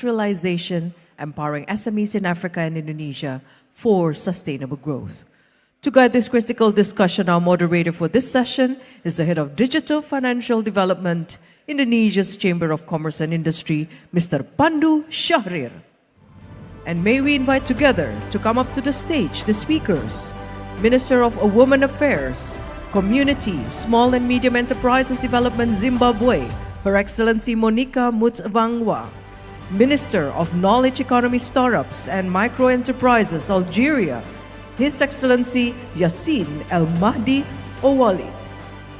industrialization, empowering SMEs in Africa and Indonesia for sustainable growth. To guide this critical discussion, our moderator for this session is the Head of Digital Financial Development, Indonesia's Chamber of Commerce and Industry, Mr. Pandu Syahrir. And may we invite together to come up to the stage the speakers, Minister of Women Affairs, Community, Small and Medium Enterprises Development Zimbabwe, Her Excellency Monica Mutsvangwa, Minister of Knowledge Economy Startups and Micro Enterprises Algeria, His Excellency Yassin El Mahdi Owalid,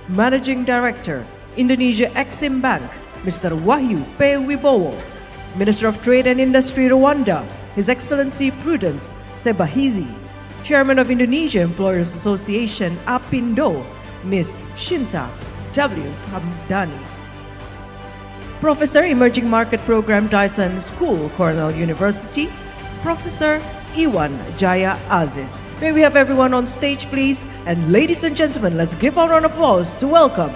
Managing Director, Indonesia Exim Bank, Mr. Wahyu P. Wibowo, Minister of Trade and Industry Rwanda, His Excellency Prudence Sebahizi, Chairman of Indonesia Employers Association APindo, Ms. Shinta W. Kamdani, Professor Emerging Market Program Dyson School, Cornell University, Professor Iwan Jaya Aziz. May we have everyone on stage, please? And ladies and gentlemen, let's give a round of applause to welcome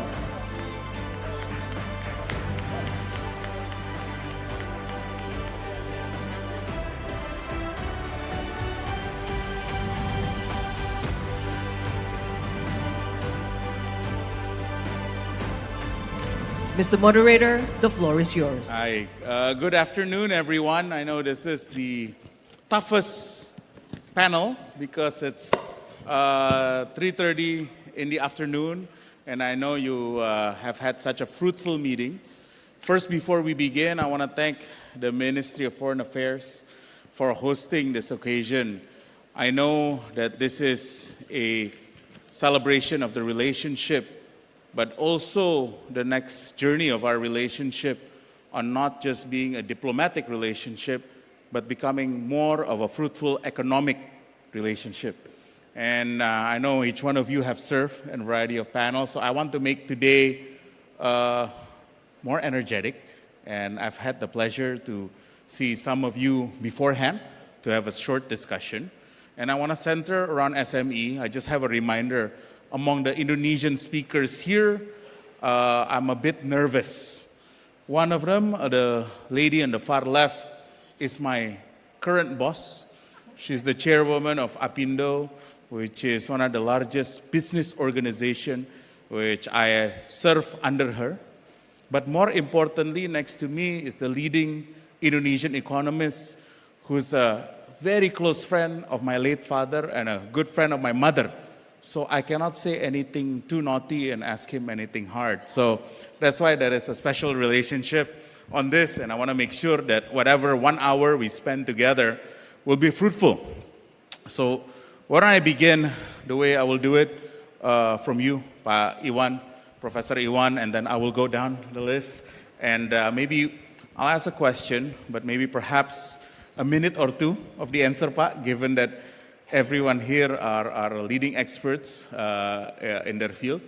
Mr. Moderator, the floor is yours. Hi, good afternoon, everyone. I know this is the toughest panel because it's 3:30 in the afternoon, and I know you have had such a fruitful meeting. First, before we begin, I want to thank the Ministry of Foreign Affairs for hosting this occasion. I know that this is a celebration of the relationship, but also the next journey of our relationship on not just being a diplomatic relationship, but becoming more of a fruitful economic relationship. And I know each one of you have served in a variety of panels, so I want to make today more energetic. And I've had the pleasure to see some of you beforehand to have a short discussion. And I want to center around SME. I just have a reminder, among the Indonesian speakers here, I'm a bit nervous. One of them, the lady on the far left, is my current boss. She's the chairwoman of APindo, which is one of the largest business organizations which I serve under her. But more importantly, next to me is the leading Indonesian economist who's a very close friend of my late father and a good friend of my mother. So I cannot say anything too naughty and ask him anything hard. So that's why there is a special relationship on this, and I want to make sure that whatever 1 hour we spend together will be fruitful. So why don't I begin the way I will do it from you, Pa Iwan, Professor Iwan, and then I will go down the list. And maybe I'll ask a question, but maybe perhaps a minute or two of the answer, Pa, given that everyone here are leading experts in their field.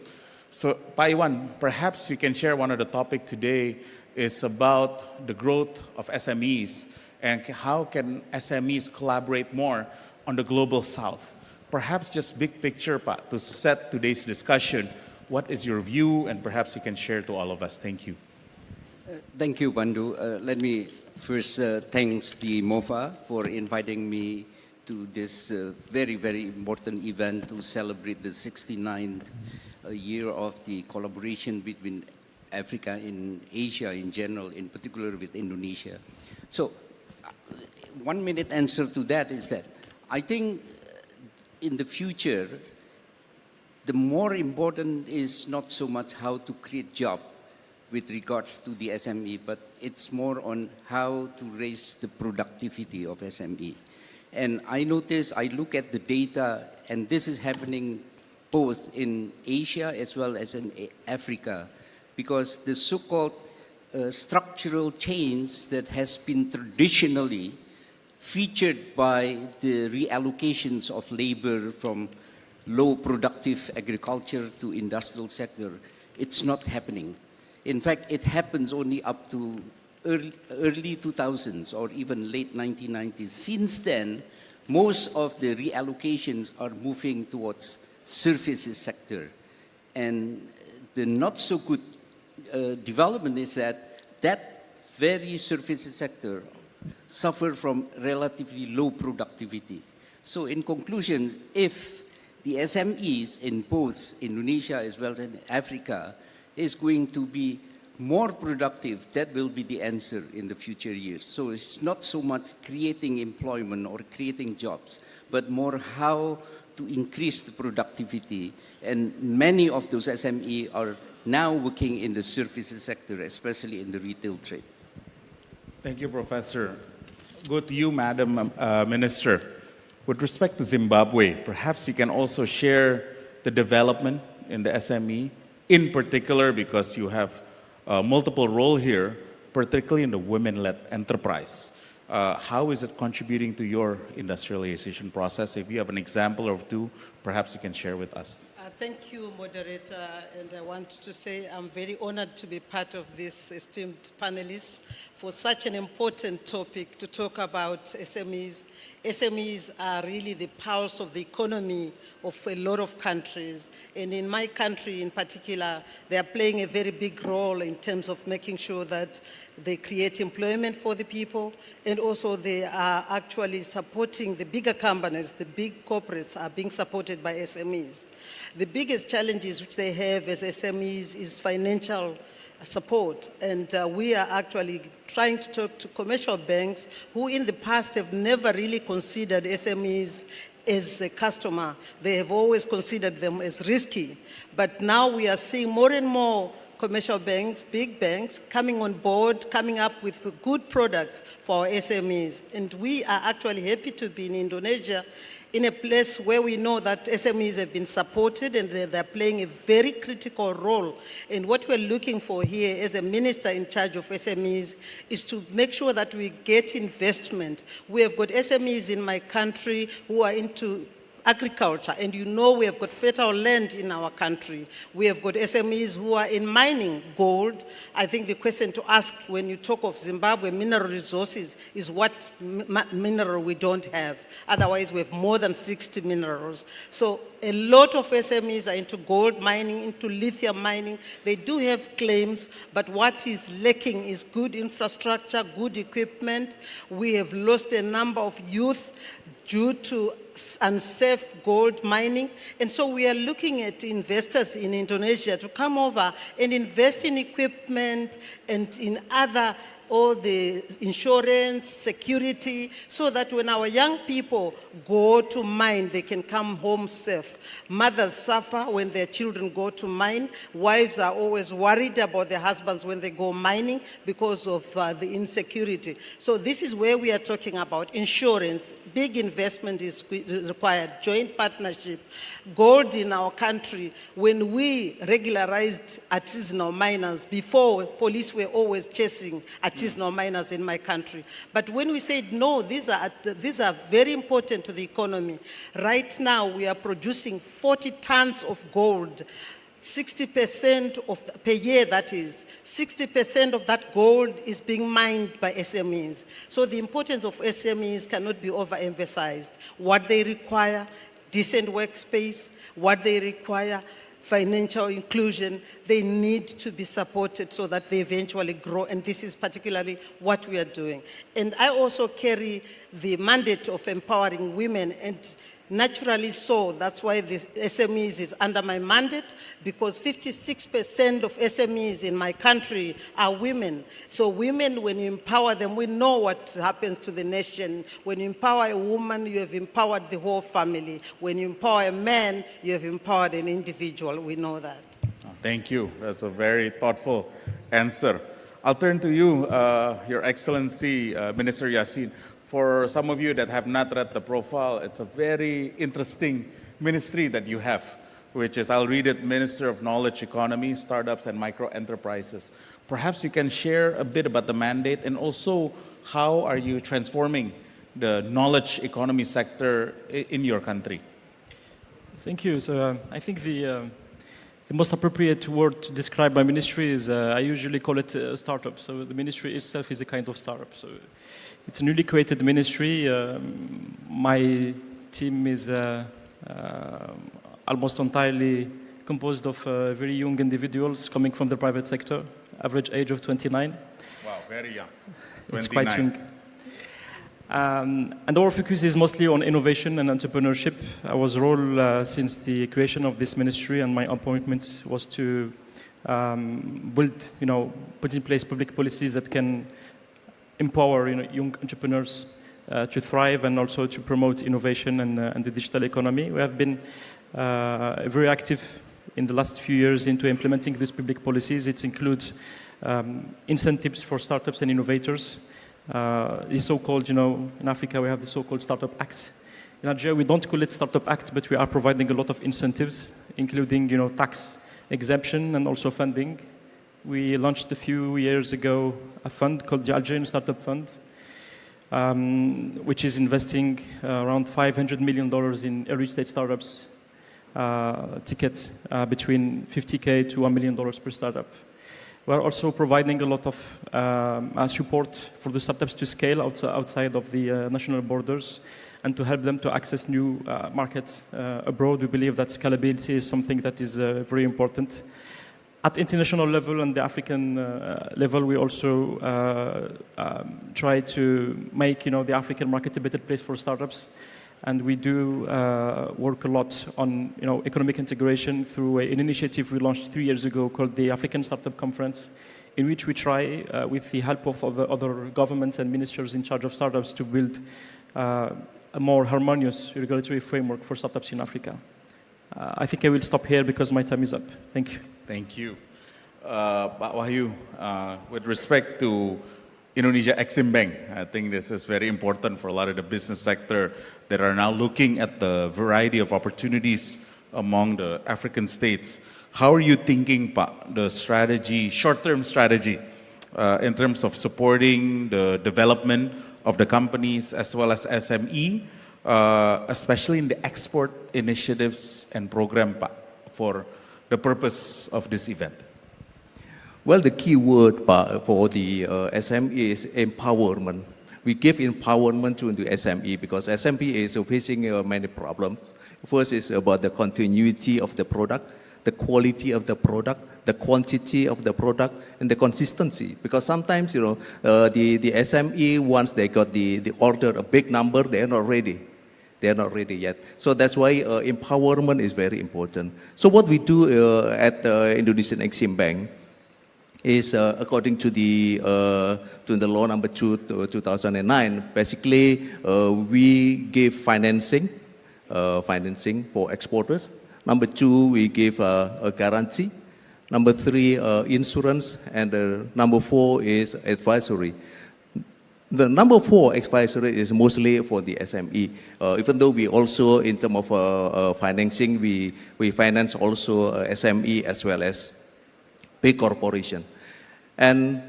So, Pa Iwan, perhaps you can share one of the topic today is about the growth of SMEs and how can SMEs collaborate more on the global south. Perhaps just big picture, Pa, to set today's discussion. What is your view, and perhaps you can share to all of us. Thank you. Thank you, Pandu. Let me first thanks the MOFA for inviting me to this very, very important event to celebrate the 69th year of the collaboration between Africa and Asia in general, in particular with Indonesia. So, 1 minute answer to that is that I think in the future, the more important is not so much how to create job with regards to the SME, but it's more on how to raise the productivity of SME. And I notice, I look at the data, and this is happening both in Asia as well as in Africa, because the so-called structural change that has been traditionally featured by the reallocations of labor from low productive agriculture to industrial sector, it's not happening. In fact, it happens only up to early 2000s or even late 1990s. Since then, most of the reallocations are moving towards services sector. And the not so good development is that that very services sector suffer from relatively low productivity. So in conclusion, if the SMEs in both Indonesia as well as Africa is going to be more productive, that will be the answer in the future years. So it's not so much creating employment or creating jobs, but more how to increase the productivity. And many of those SME are now working in the services sector, especially in the retail trade. Thank you, Professor. Go to you, Madam Minister. With respect to Zimbabwe, perhaps you can also share the development in the SME, in particular because you have multiple role here, particularly in the women-led enterprise. How is it contributing to your industrialization process? If you have an example or two, perhaps you can share with us. Thank you, moderator, and I want to say I'm very honored to be part of this esteemed panelists for such an important topic to talk about SMEs. SMEs are really the pulse of the economy of a lot of countries, and in my country in particular, they are playing a very big role in terms of making sure that they create employment for the people, and also they are actually supporting the bigger companies. The big corporates are being supported by SMEs. The biggest challenges which they have as SMEs is financial support, and we are actually trying to talk to commercial banks who in the past have never really considered SMEs as a customer. They have always considered them as risky, but now we are seeing more and more commercial banks, big banks, coming on board, coming up with good products for our SMEs. And we are actually happy to be in Indonesia, in a place where we know that SMEs have been supported and they're playing a very critical role. And what we're looking for here as a minister in charge of SMEs is to make sure that we get investment. We have got SMEs in my country who are into agriculture, and you know we have got fertile land in our country. We have got SMEs who are in mining gold. I think the question to ask when you talk of Zimbabwe mineral resources is what mineral we don't have. Otherwise, we have more than 60 minerals. So a lot of SMEs are into gold mining, into lithium mining. They do have claims, but what is lacking is good infrastructure, good equipment. We have lost a number of youth due to unsafe gold mining. And so we are looking at investors in Indonesia to come over and invest in equipment and in other, all the insurance, security, so that when our young people go to mine, they can come home safe. Mothers suffer when their children go to mine. Wives are always worried about their husbands when they go mining because of the insecurity. So this is where we are talking about insurance. Big investment is required, joint partnership. Gold in our country, when we regularized artisanal miners, before police were always chasing artisanal miners in my country. But when we said, no, these are very important to the economy. Right now, we are producing 40 tons of gold. 60% of, per year, that is, 60% of that gold is being mined by SMEs. So the importance of SMEs cannot be overemphasized. What they require, decent workspace, what they require, financial inclusion, they need to be supported so that they eventually grow, and this is particularly what we are doing. And I also carry the mandate of empowering women, and naturally so, that's why this SMEs is under my mandate, because 56% of SMEs in my country are women. So women, when you empower them, we know what happens to the nation. When you empower a woman, you have empowered the whole family. When you empower a man, you have empowered an individual. We know that. Thank you. That's a very thoughtful answer. I'll turn to you, Your Excellency, Minister Yassin. For some of you that have not read the profile, it's a very interesting ministry that you have, which is, I'll read it, Minister of Knowledge Economy, Startups and Micro Enterprises. Perhaps you can share a bit about the mandate, and also how are you transforming the knowledge economy sector in your country? Thank you. So I think the most appropriate word to describe my ministry is, I usually call it a startup. So the ministry itself is a kind of startup. So it's a newly created ministry. My team is almost entirely composed of very young individuals coming from the private sector, average age of 29. Wow, very young. 29. It's quite young. And our focus is mostly on innovation and entrepreneurship. Our role since the creation of this ministry and my appointment was to build, put in place public policies that can empower young entrepreneurs to thrive and also to promote innovation and the digital economy. We have been very active in the last few years into implementing these public policies. It includes incentives for startups and innovators. The so-called, in Africa we have the so-called Startup Act. In Nigeria we don't call it Startup Act, but we are providing a lot of incentives, including, tax exemption and also funding. We launched a few years ago a fund called the Algerian Startup Fund, which is investing around $500 million in early-stage startups, tickets between $50K to $1 million per startup. We're also providing a lot of support for the startups to scale outside of the national borders and to help them to access new markets abroad. We believe that scalability is something that is very important. At international level and the African level, we also try to make the African market a better place for startups. And we do work a lot on economic integration through an initiative we launched 3 years ago called the African Startup Conference, in which we try, with the help of other governments and ministers in charge of startups, to build a more harmonious regulatory framework for startups in Africa. I think I will stop here because my time is up. Thank you. Thank you. Pak Wahyu, with respect to Indonesia-Exim Bank, I think this is very important for a lot of the business sector that are now looking at the variety of opportunities among the African states. How are you thinking, Pak, the strategy, short-term strategy, in terms of supporting the development of the companies as well as SME, especially in the export initiatives and program, Pak, for the purpose of this event? Well, the key word for the SME is empowerment. We give empowerment to the SME because SME is facing many problems. First is about the continuity of the product, the quality of the product, the quantity of the product, and the consistency. Because sometimes, the SME, once they got the order, a big number, they are not ready. They are not ready yet. So that's why empowerment is very important. So what we do at Indonesian-Exim Bank is according to the law number 2, 2009, basically we give financing for exporters. Number 2, we give a guarantee. Number 3, insurance. And number 4 is advisory. The number 4 advisory is mostly for the SME. Even though we also, in terms of financing, we finance also SME as well as big corporation. And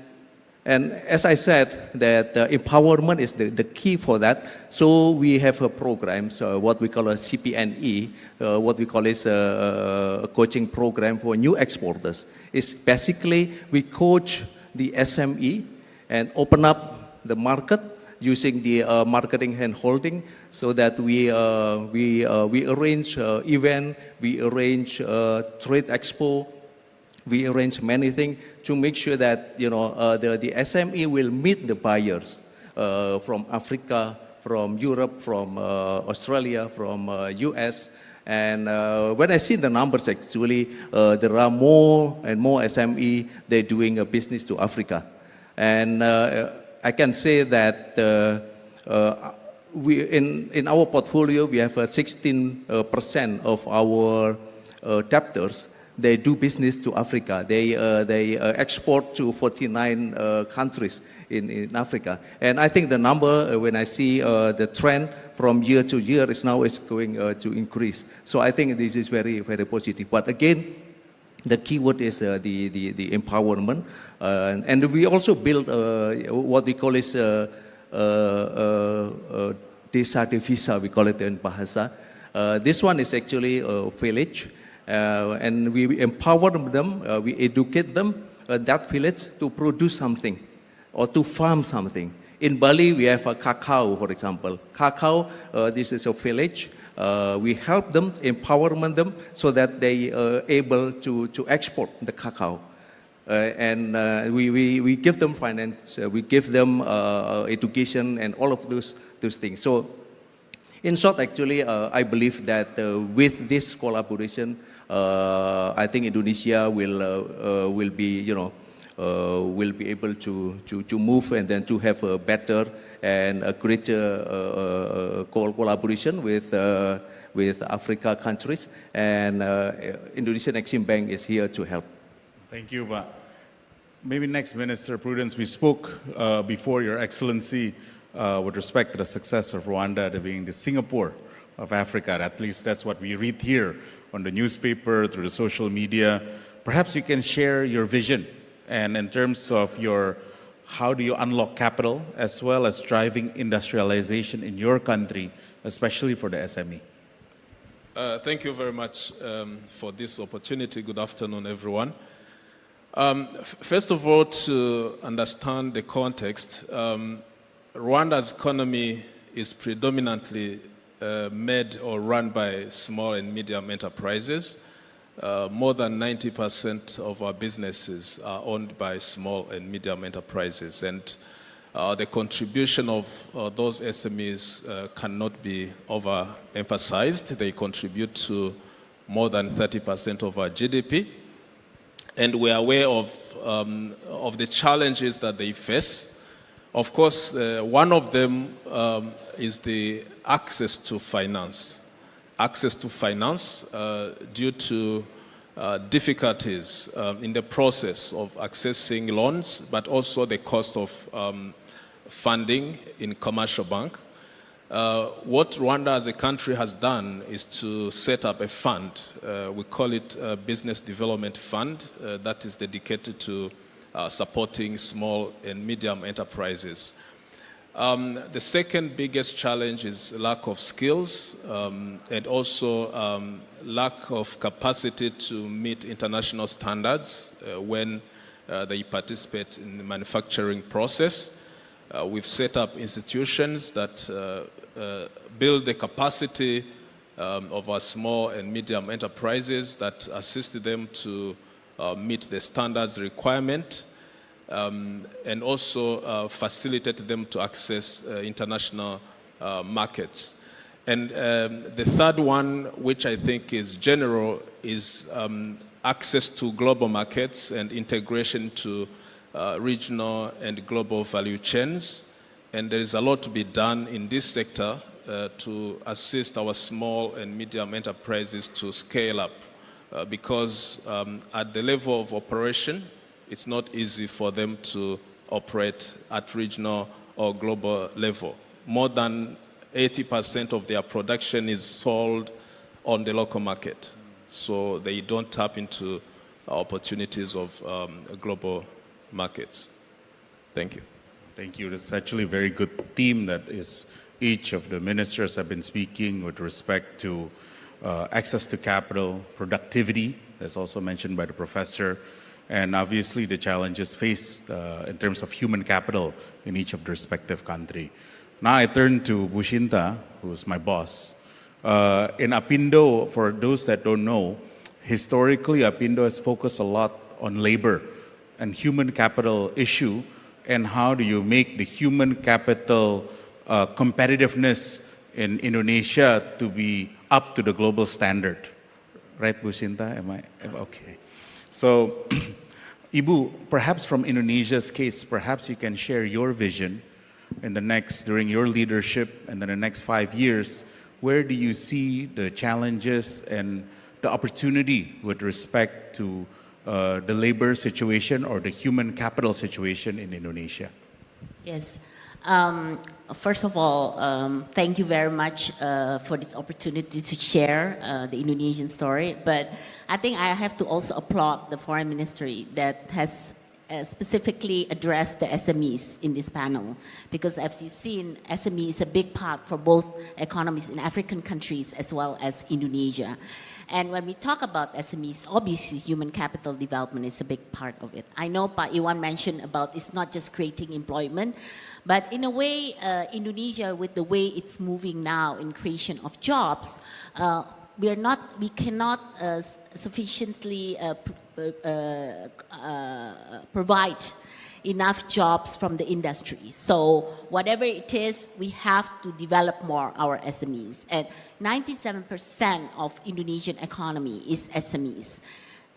as I said, that empowerment is the key for that. So we have a program, so what we call a CPNE, what we call is a coaching program for new exporters. It's basically we coach the SME and open up the market using the marketing hand holding, so that we arrange event, we arrange trade expo, we arrange many things to make sure that the SME will meet the buyers from Africa, from Europe, from Australia, from US. And when I see the numbers, actually, there are more and more SME, they're doing a business to Africa. And I can say that in our portfolio, we have 16% of our debtors. They do business to Africa. They export to 49 countries in Africa. And I think the number, when I see the trend from year to year, is going to increase. So I think this is very, very positive. But again, the key word is the empowerment. And we also build what we call is Desa Devisa, we call it in Bahasa. This one is actually a village. And we empower them, we educate them, that village, to produce something or to farm something. In Bali, we have a cacao, for example. Cacao, this is a village. We help them, empowerment them, so that they are able to export the cacao. we give them finance, we give them education and all of those things. So in short, actually, I believe that with this collaboration, I think Indonesia will be, will be able to move and then to have a better and a greater collaboration with Africa countries. And Indonesian Exim Bank is here to help. Thank you, Ba. Maybe next, Minister Prudence, we spoke before, Your Excellency, with respect to the success of Rwanda to being the Singapore of Africa. At least that's what we read here on the newspaper, through the social media. Perhaps you can share your vision and in terms of how do you unlock capital as well as driving industrialization in your country, especially for the SME. Thank you very much for this opportunity. Good afternoon, everyone. First of all, to understand the context, Rwanda's economy is predominantly made or run by small and medium enterprises. More than 90% of our businesses are owned by small and medium enterprises. And the contribution of those SMEs cannot be overemphasized. They contribute to more than 30% of our GDP. And we are aware of the challenges that they face. Of course, one of them is the access to finance. Access to finance due to difficulties in the process of accessing loans, but also the cost of funding in commercial bank. What Rwanda as a country has done is to set up a fund. We call it a Business Development Fund that is dedicated to supporting small and medium enterprises. The second biggest challenge is lack of skills and also lack of capacity to meet international standards when they participate in the manufacturing process. We've set up institutions that build the capacity of our small and medium enterprises that assist them to meet the standards requirement and also facilitate them to access international markets. And the third one, which I think is general, is access to global markets and integration to regional and global value chains. And there is a lot to be done in this sector to assist our small and medium enterprises to scale up because at the level of operation, it's not easy for them to operate at regional or global level. More than 80% of their production is sold on the local market. So they don't tap into opportunities of global markets. Thank you. Thank you. This is actually a very good theme that is each of the ministers have been speaking with respect to access to capital, productivity, as also mentioned by the professor, and obviously the challenges faced in terms of human capital in each of the respective country. Now I turn to Bushinta, who is my boss. In Apindo, for those that don't know, historically Apindo has focused a lot on labor and human capital issue, and how do you make the human capital competitiveness in Indonesia to be up to the global standard. Right, Bushinta? Am I? Okay. So, Ibu, perhaps from Indonesia's case, perhaps you can share your vision during your leadership and in the next 5 years. Where do you see the challenges and the opportunity with respect to the labor situation or the human capital situation in Indonesia? Yes. First of all, thank you very much for this opportunity to share the Indonesian story. But I think I have to also applaud the Foreign Ministry that has specifically addressed the SMEs in this panel. Because as you've seen, SME is a big part for both economies in African countries as well as Indonesia. And when we talk about SMEs, obviously human capital development is a big part of it. I know Pak Iwan mentioned about it's not just creating employment, but in a way, Indonesia, with the way it's moving now in creation of jobs, we cannot sufficiently provide enough jobs from the industry. So whatever it is, we have to develop more our SMEs. And 97% of Indonesian economy is SMEs.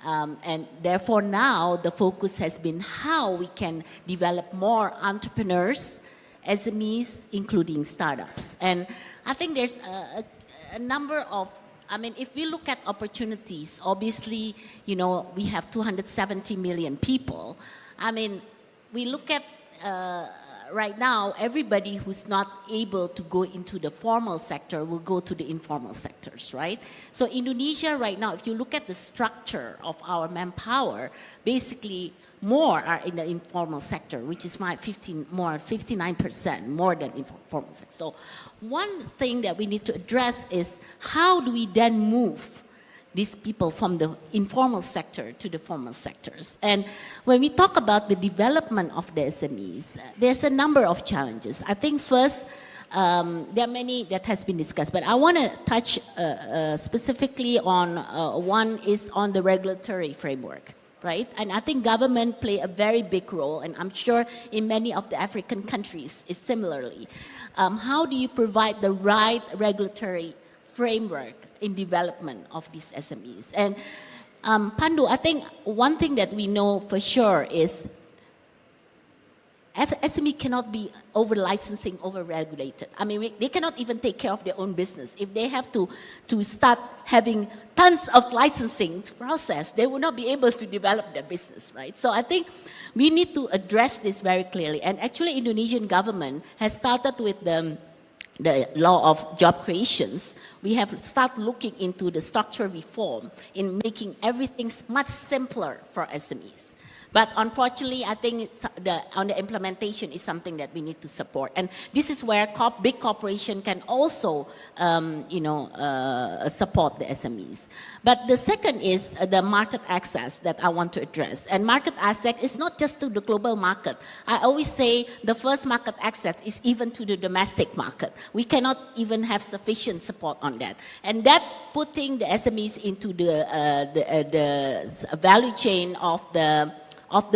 And therefore now the focus has been how we can develop more entrepreneurs, SMEs, including startups. And I think there's a number of, I mean, if we look at opportunities, obviously, you know, we have 270 million people. I mean, we look at right now, everybody who's not able to go into the formal sector will go to the informal sectors, right? So Indonesia right now, if you look at the structure of our manpower, basically more are in the informal sector, which is 59% more than informal sector. So one thing that we need to address is how do we then move these people from the informal sector to the formal sectors. And when we talk about the development of the SMEs, there's a number of challenges. I think first, there are many that has been discussed, but I want to touch specifically on one is on the regulatory framework, right? And I think government play a very big role, and I'm sure in many of the African countries is similarly. How do you provide the right regulatory framework in development of these SMEs? And Pandu, I think one thing that we know for sure is SME cannot be over-licensing, over-regulated. I mean, they cannot even take care of their own business. If they have to start having tons of licensing to process, they will not be able to develop their business, right? So I think we need to address this very clearly. And actually, Indonesian government has started with the law of job creations. We have started looking into the structural reform in making everything much simpler for SMEs. But unfortunately, I think on the implementation is something that we need to support. And this is where big corporation can also, support the SMEs. But the second is the market access that I want to address. And market access is not just to the global market. I always say the first market access is even to the domestic market. We cannot even have sufficient support on that. And that putting the SMEs into the value chain of the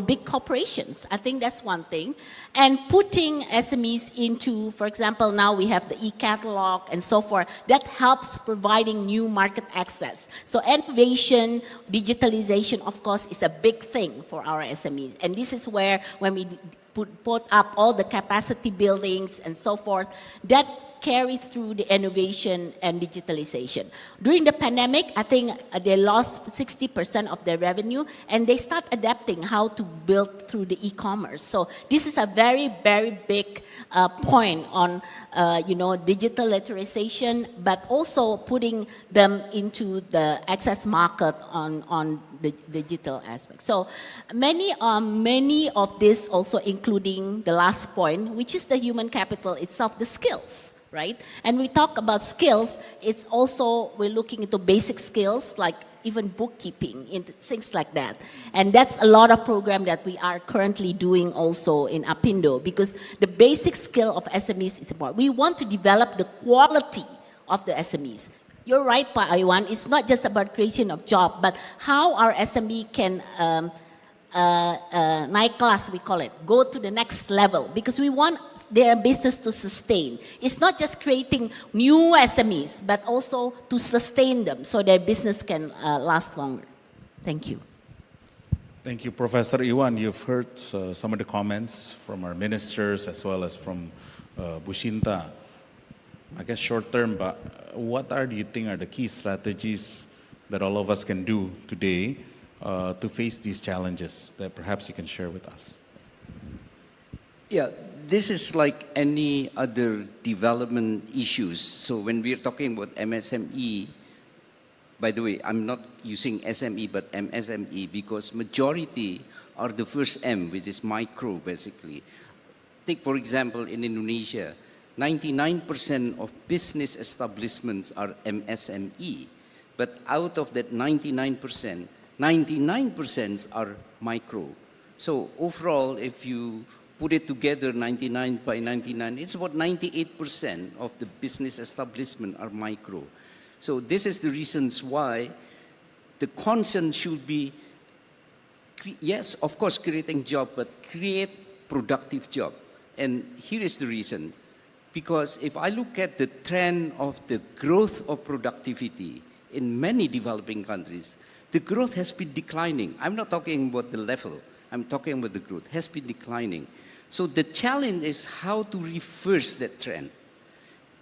big corporations. I think that's one thing. And putting SMEs into, for example, now we have the e-catalog and so forth, that helps providing new market access. So innovation, digitalization, of course, is a big thing for our SMEs. And this is where, when we put up all the capacity buildings and so forth, that carry through the innovation and digitalization. During the pandemic, I think they lost 60% of their revenue, and they start adapting how to build through the e-commerce. So this is a very, very big point on, digital literation, but also putting them into the access market on the digital aspect. So many of this also including the last point, which is the human capital itself, the skills. Right? And we talk about skills, it's also, we're looking into basic skills like even bookkeeping, things like that. And that's a lot of program that we are currently doing also in Apindo, because the basic skill of SMEs is important. We want to develop the quality of the SMEs. You're right, Pa Iwan, it's not just about creation of job, but how our SME can night class, we call it, go to the next level, because we want their business to sustain. It's not just creating new SMEs, but also to sustain them so their business can last longer. Thank you. Thank you, Professor Iwan. You've heard some of the comments from our ministers as well as from Bushinta. I guess short term, but what do you think are the key strategies that all of us can do today to face these challenges that perhaps you can share with us? Yeah, this is like any other development issues. So when we're talking about MSME, by the way, I'm not using SME but MSME because majority are the first M, which is micro basically. Take for example in Indonesia, 99% of business establishments are MSME. But out of that 99%, 99% are micro. So overall, if you put it together, 99 by 99, it's about 98% of the business establishment are micro. So this is the reasons why the concern should be yes, of course, creating job, but create productive job. And here is the reason. Because if I look at the trend of the growth of productivity in many developing countries, the growth has been declining. I'm not talking about the level. I'm talking about the growth has been declining. So the challenge is how to reverse that trend.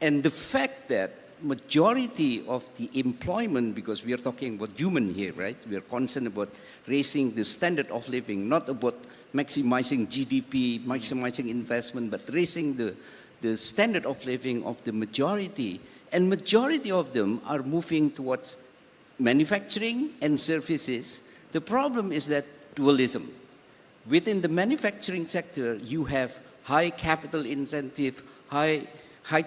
And the fact that majority of the employment, because we are talking about human here, right? We are concerned about raising the standard of living, not about maximizing GDP, maximizing investment, but raising the standard of living of the majority. And majority of them are moving towards manufacturing and services. The problem is that dualism. Within the manufacturing sector, you have high capital incentive, high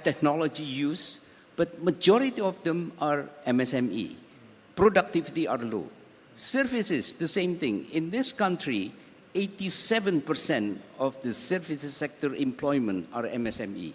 technology use, but majority of them are MSME. Productivity are low. Services, the same thing. In this country, 87% of the services sector employment are MSME.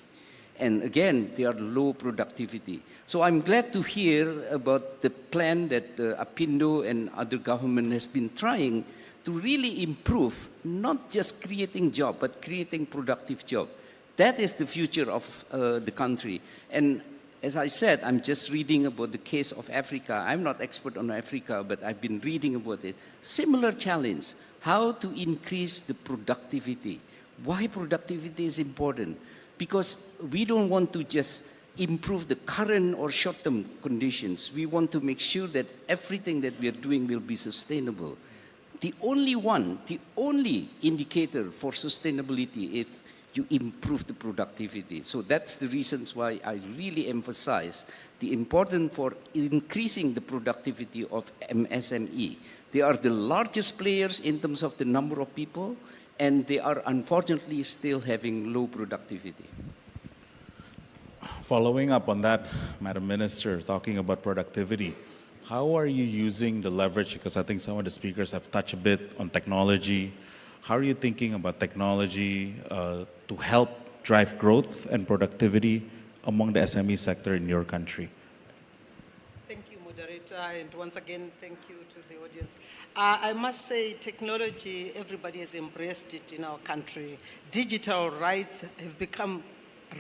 And again, they are low productivity. So I'm glad to hear about the plan that Apindo and other government has been trying to really improve, not just creating job, but creating productive job. That is the future of the country. And as I said, I'm just reading about the case of Africa. I'm not expert on Africa, but I've been reading about it. Similar challenge, how to increase the productivity. Why productivity is important? Because we don't want to just improve the current or short-term conditions. We want to make sure that everything that we are doing will be sustainable. The only indicator for sustainability is you improve the productivity. So that's the reasons why I really emphasize the importance for increasing the productivity of MSME. They are the largest players in terms of the number of people, and they are unfortunately still having low productivity. Following up on that, Madam Minister, talking about productivity, how are you using the leverage? Because I think some of the speakers have touched a bit on technology. How are you thinking about technology to help drive growth and productivity among the SME sector in your country? Thank you, moderator, and once again, thank you to the audience. I must say, technology, everybody has embraced it in our country. Digital rights have become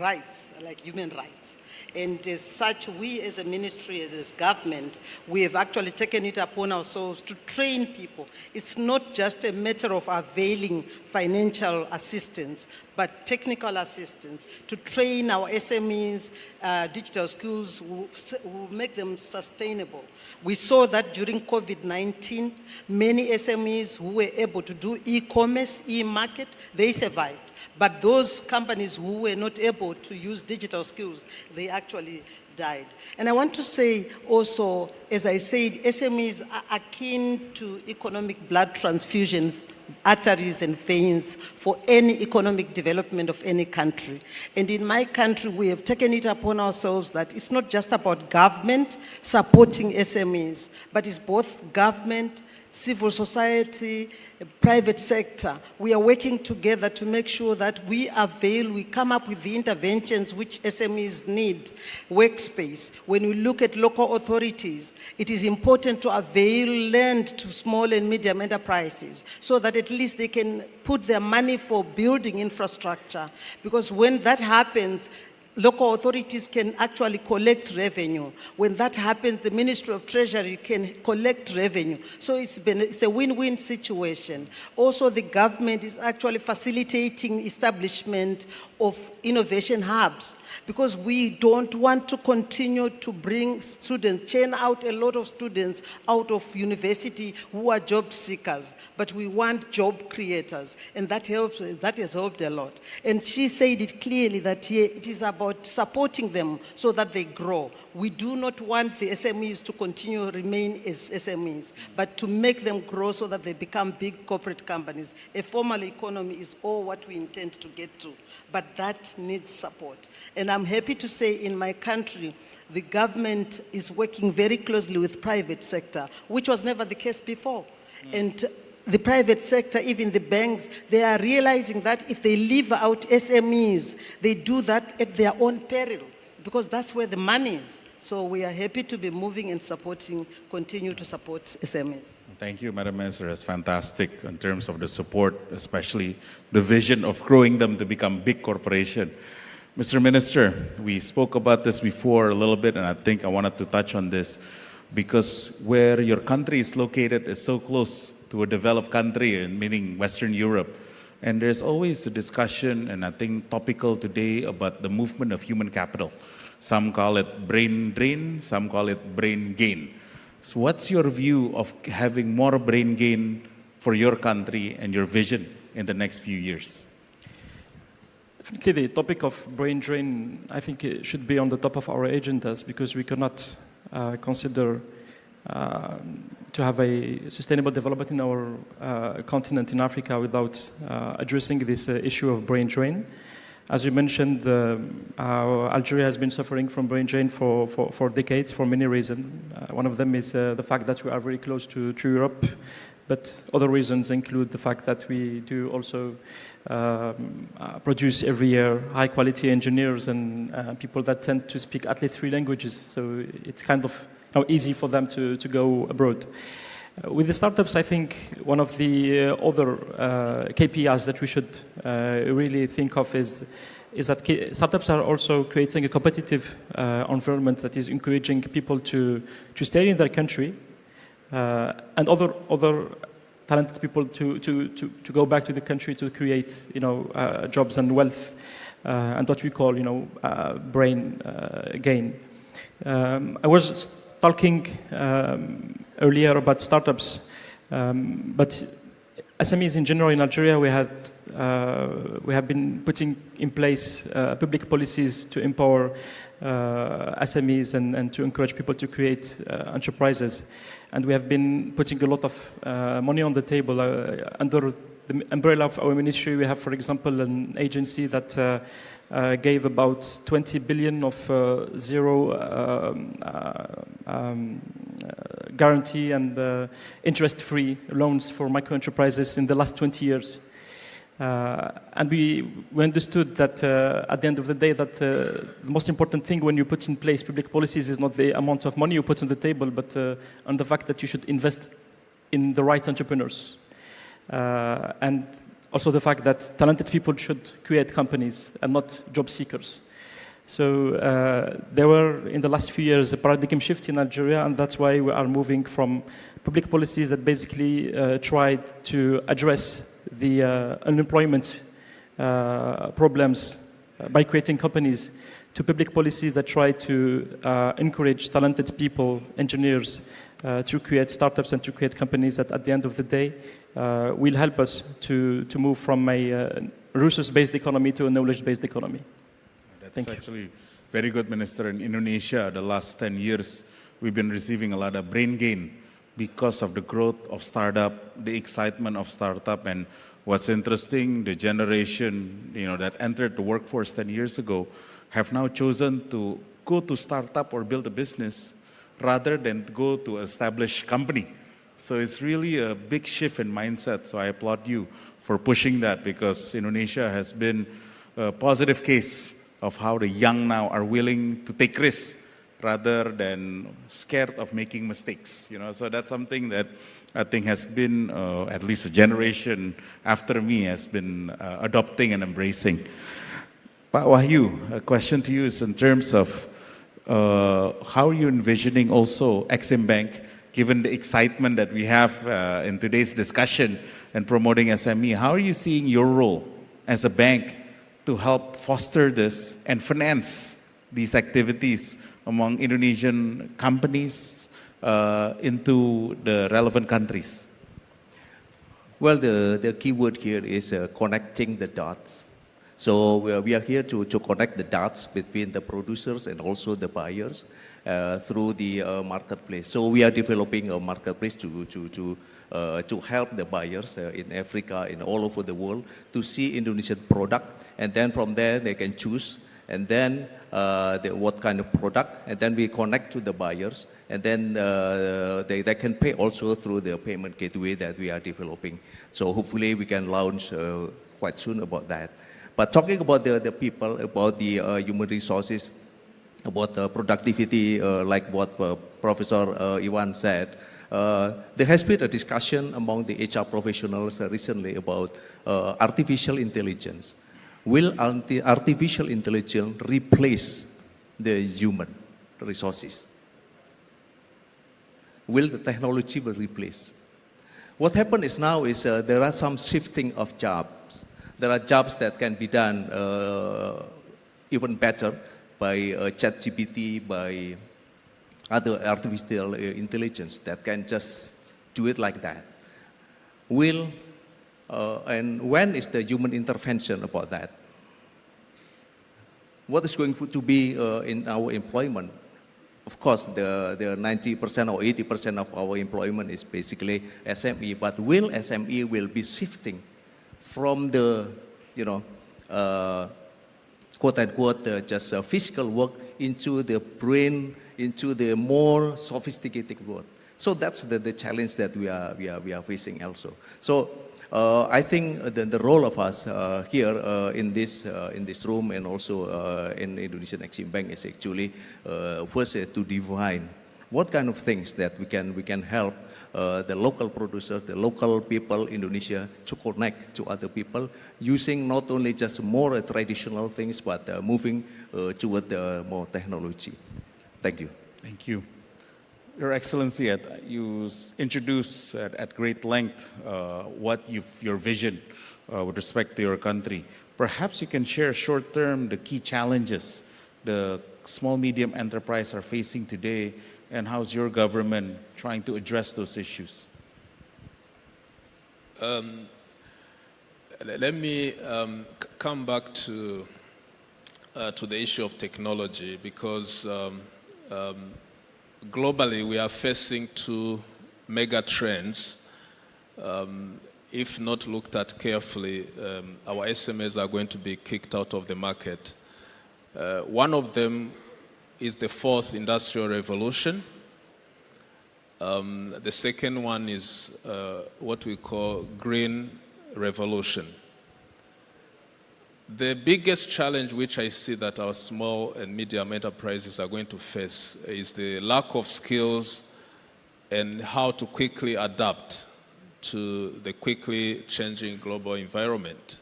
rights, like human rights. And as such, we as a ministry, as government, we have actually taken it upon ourselves to train people. It's not just a matter of availing financial assistance, but technical assistance to train our SMEs, digital skills will make them sustainable. We saw that during COVID-19, many SMEs who were able to do e-commerce, e-market, they survived. But those companies who were not able to use digital skills, they actually died. And I want to say also, as I said, SMEs are akin to economic blood transfusion arteries and veins for any economic development of any country. And in my country, we have taken it upon ourselves that it's not just about government supporting SMEs, but it's both government, civil society, private sector. We are working together to make sure that we come up with the interventions which SMEs need. Workspace. When we look at local authorities, it is important to avail land to small and medium enterprises so that at least they can put their money for building infrastructure. Because when that happens, local authorities can actually collect revenue. When that happens, the Ministry of Treasury can collect revenue. So it's a win-win situation. Also, the government is actually facilitating establishment of innovation hubs, because we don't want to continue to bring students, churn out a lot of students out of university who are job seekers, but we want job creators, and that has helped a lot. And she said it clearly that it is about supporting them so that they grow. We do not want the SMEs to continue to remain as SMEs, but to make them grow so that they become big corporate companies. A formal economy is all what we intend to get to, but that needs support. And I'm happy to say in my country, the government is working very closely with private sector, which was never the case before. And the private sector, even the banks, they are realizing that if they leave out SMEs, they do that at their own peril, because that's where the money is. So we are happy to be moving and continue to support SMEs. Thank you, Madam Minister. That's fantastic in terms of the support, especially the vision of growing them to become big corporation. Mr. Minister, we spoke about this before a little bit, and I think I wanted to touch on this because where your country is located is so close to a developed country, meaning Western Europe. And there's always a discussion, and I think topical today, about the movement of human capital. Some call it brain drain, some call it brain gain. So what's your view of having more brain gain for your country and your vision in the next few years? Definitely the topic of brain drain, I think it should be on the top of our agendas because we cannot consider to have a sustainable development in our continent in Africa without addressing this issue of brain drain. As you mentioned, Algeria has been suffering from brain drain for decades for many reasons. One of them is the fact that we are very close to Europe, but other reasons include the fact that we do also produce every year high-quality engineers and people that tend to speak at least 3 languages. So it's kind of easy for them to go abroad. With the startups, I think one of the other KPIs that we should really think of is that startups are also creating a competitive environment that is encouraging people to stay in their country and other talented people to go back to the country to create jobs and wealth and what we call brain gain. I was talking earlier about startups, but SMEs in general in Algeria, we have been putting in place public policies to empower SMEs and to encourage people to create enterprises. And we have been putting a lot of money on the table. Under the umbrella of our ministry, we have, for example, an agency that gave about 20 billion of zero guarantee and interest-free loans for micro-enterprises in the last 20 years. And we understood that at the end of the day that the most important thing when you put in place public policies is not the amount of money you put on the table, but on the fact that you should invest in the right entrepreneurs. And also the fact that talented people should create companies and not job seekers. So there were, in the last few years, a paradigm shift in Algeria, and that's why we are moving from public policies that basically tried to address the unemployment problems by creating companies to public policies that try to encourage talented people, engineers, to create startups and to create companies that at the end of the day will help us to move from a resource-based economy to a knowledge-based economy. That's actually very good, Minister. In Indonesia, the last 10 years, we've been receiving a lot of brain gain because of the growth of startup, the excitement of startup. And what's interesting, the generation that entered the workforce 10 years ago have now chosen to go to startup or build a business rather than go to established company. So it's really a big shift in mindset. So I applaud you for pushing that because Indonesia has been a positive case of how the young now are willing to take risks rather than scared of making mistakes. So that's something that I think has been, at least a generation after me, has been adopting and embracing. Pak Wahyu, a question to you is in terms of how are you envisioning also Exim Bank, given the excitement that we have in today's discussion and promoting SME, how are you seeing your role as a bank to help foster this and finance these activities among Indonesian companies into the relevant countries? Well, the key word here is connecting the dots. So we are here to connect the dots between the producers and also the buyers through the marketplace. So we are developing a marketplace to help the buyers in Africa, in all over the world, to see Indonesian product, and then from there they can choose, and then what kind of product, and then we connect to the buyers, and then they can pay also through the payment gateway that we are developing. So hopefully we can launch quite soon about that. But talking about the people, about the human resources, about productivity, like what Professor Iwan said, There has been a discussion among the HR professionals recently about artificial intelligence. Will artificial intelligence replace the human resources? Will the technology will replace? What happened is now is there are some shifting of jobs. There are jobs that can be done even better by ChatGPT, by other artificial intelligence that can just do it like that. And when is the human intervention about that? What is going to be in our employment? Of course, the 90% or 80% of our employment is basically SME, but will SME will be shifting from the, quote unquote, just physical work into the brain, into the more sophisticated work. So that's the challenge that we are facing also. So I think the role of us here in this room and also in Indonesian Exim Bank is actually first to define what kind of things that we can help the local producers, the local people in Indonesia to connect to other people using not only just more traditional things but moving toward more technology. Thank you. Thank you. Your Excellency, you introduced at great length your vision with respect to your country. Perhaps you can share short-term the key challenges the small medium enterprise are facing today, and how's your government trying to address those issues? Let me come back to the issue of technology, because globally we are facing two mega trends. If not looked at carefully, our SMEs are going to be kicked out of the market. One of them is the fourth industrial revolution. The second one is what we call green revolution. The biggest challenge which I see that our small and medium enterprises are going to face is the lack of skills and how to quickly adapt to the quickly changing global environment.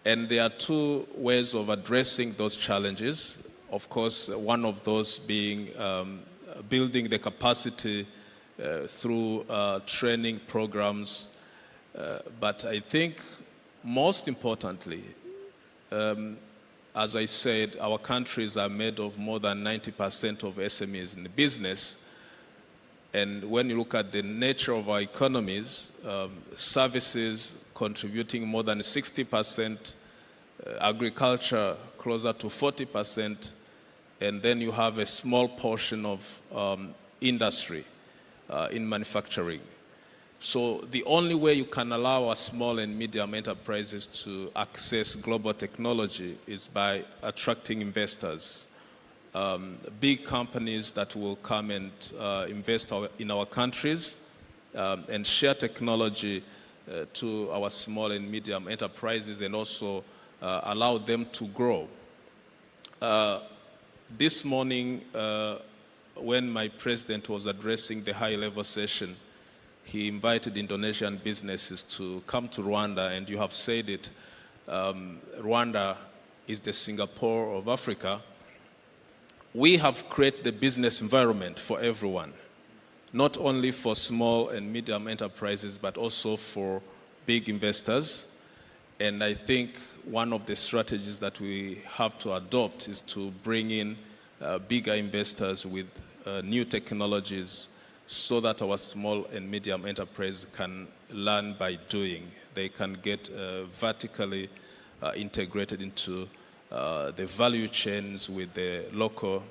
And there are two ways of addressing those challenges. Of course, one of those being building the capacity through training programs. But I think most importantly, as I said, our countries are made of more than 90% of SMEs in the business. And when you look at the nature of our economies, services contributing more than 60%, agriculture closer to 40%, and then you have a small portion of industry in manufacturing. So the only way you can allow our small and medium enterprises to access global technology is by attracting investors. Big companies that will come and invest in our countries and share technology to our small and medium enterprises, and also allow them to grow. This morning, when my president was addressing the high-level session, he invited Indonesian businesses to come to Rwanda, and you have said it, Rwanda is the Singapore of Africa. We have created the business environment for everyone, not only for small and medium enterprises, but also for big investors. And I think one of the strategies that we have to adopt is to bring in bigger investors with new technologies, so that our small and medium enterprise can learn by doing. They can get vertically integrated into the value chains with the local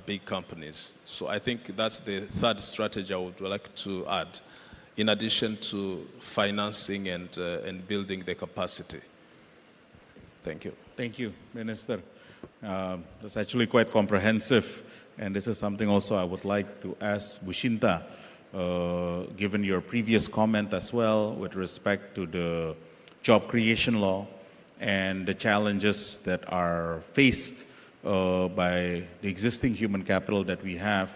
big companies. So I think that's the third strategy I would like to add, in addition to financing and building the capacity. Thank you. Thank you, Minister. That's actually quite comprehensive. And this is something also I would like to ask Bushinta, given your previous comment as well with respect to the job creation law and the challenges that are faced by the existing human capital that we have.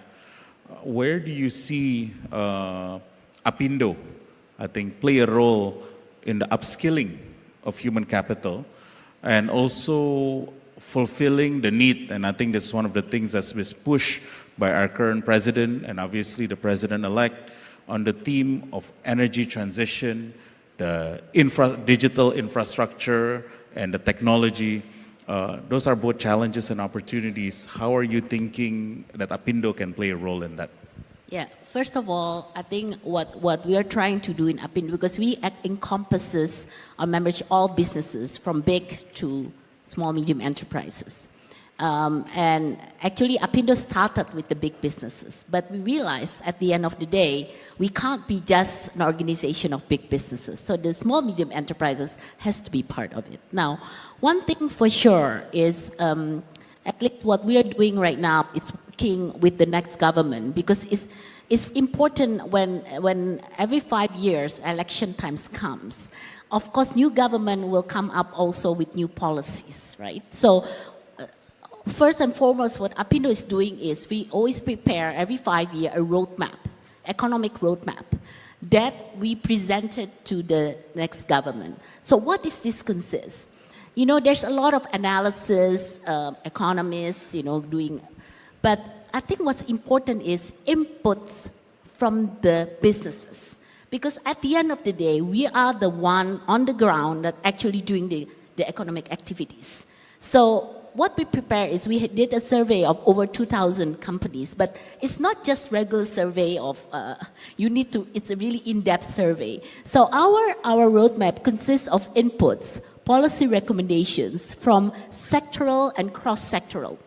where do you see Apindo, I think, play a role in the upskilling of human capital and also fulfilling the need? And I think that's one of the things that's been pushed by our current president and obviously the president-elect on the theme of energy transition, the digital infrastructure, and the technology. Those are both challenges and opportunities. How are you thinking that Apindo can play a role in that? Yeah, first of all, I think what we are trying to do in Apindo, because we encompasses our membership all businesses from big to small, medium enterprises. And actually, Apindo started with the big businesses, but we realized at the end of the day, we can't be just an organization of big businesses. So the small, medium enterprises has to be part of it. Now, one thing for sure is, at least what we are doing right now is working with the next government, because it's important when every 5 years election times comes. Of course, new government will come up also with new policies, right? So first and foremost, what Apindo is doing is we always prepare every 5 years a roadmap, economic roadmap, that we presented to the next government. So what does this consist? You know, there's a lot of analysis, economists, you know, doing, but I think what's important is inputs from the businesses. Because at the end of the day, we are the one on the ground that actually doing the economic activities. So what we prepare is we did a survey of over 2,000 companies, but it's not just regular survey of, it's a really in-depth survey. So our roadmap consists of inputs, policy recommendations from sectoral and cross-sectoral.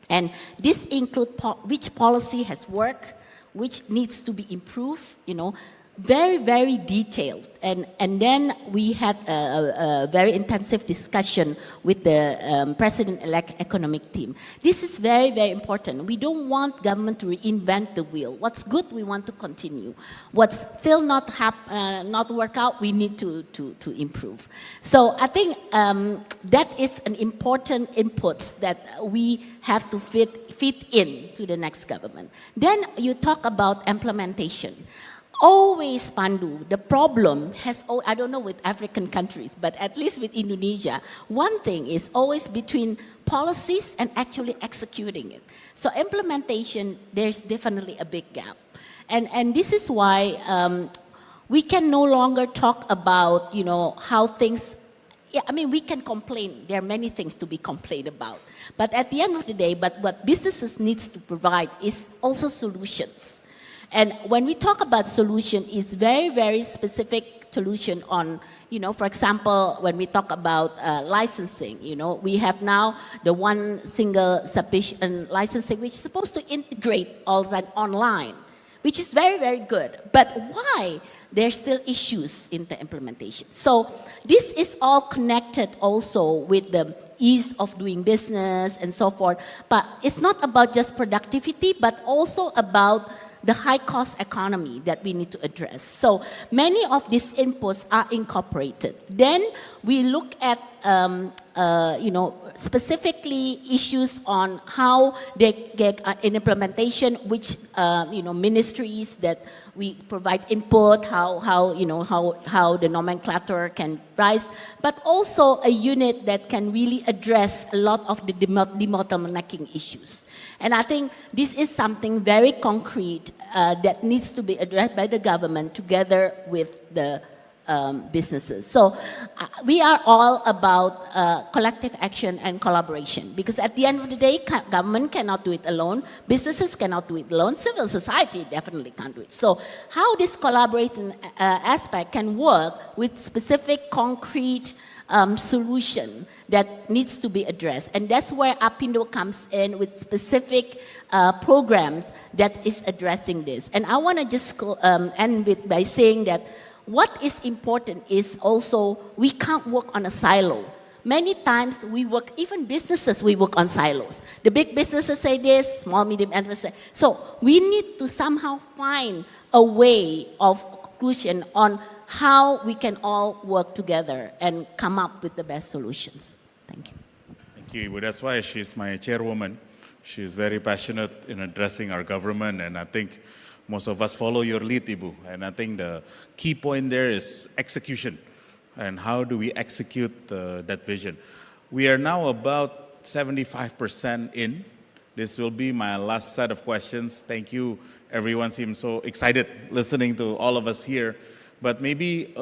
And this includes which policy has worked, which needs to be improved, you know, very, very detailed. And then we had a very intensive discussion with the President-elect economic team. This is very, very important. We don't want government to reinvent the wheel. What's good, we want to continue. What's still not work out, we need to improve. So I think that is an important input that we have to fit in to the next government. Then you talk about implementation. Always, Pandu, the problem has, I don't know with African countries, but at least with Indonesia, one thing is always between policies and actually executing it. So implementation, there's definitely a big gap. And this is why we can no longer talk about, you know, how things, yeah, I mean, we can complain. There are many things to be complained about. But at the end of the day, what businesses needs to provide is also solutions. And when we talk about solution, it's very, very specific solution on, you know, for example, when we talk about licensing, you know, we have now the one single sufficient licensing, which is supposed to integrate all that online, which is very, very good. But why? There's still issues in the implementation. So this is all connected also with the ease of doing business and so forth. But it's not about just productivity, but also about the high-cost economy that we need to address. So many of these inputs are incorporated. Then we look at, you know, specifically issues on how they get in implementation, which, you know, ministries that we provide input, how the nomenclature can rise, but also a unit that can really address a lot of the debottlenecking issues. And I think this is something very concrete that needs to be addressed by the government together with the businesses. So we are all about collective action and collaboration, because at the end of the day, government cannot do it alone, businesses cannot do it alone, civil society definitely can't do it. So how this collaborating aspect can work with specific concrete solution that needs to be addressed. And that's where Apindo comes in with specific programs that is addressing this. And I want to just end by saying that what is important is also we can't work on a silo. Many times we work, even businesses, we work on silos. The big businesses say this, small, medium enterprises say. So we need to somehow find a way of conclusion on how we can all work together and come up with the best solutions. Thank you. Thank you, Ibu. That's why she's my chairwoman She is very passionate in addressing our government, and I think most of us follow your lead, Ibu. And I think the key point there is execution. And how do we execute that vision? We are now about 75% in. This will be my last set of questions. Thank you. Everyone seems so excited listening to all of us here. But maybe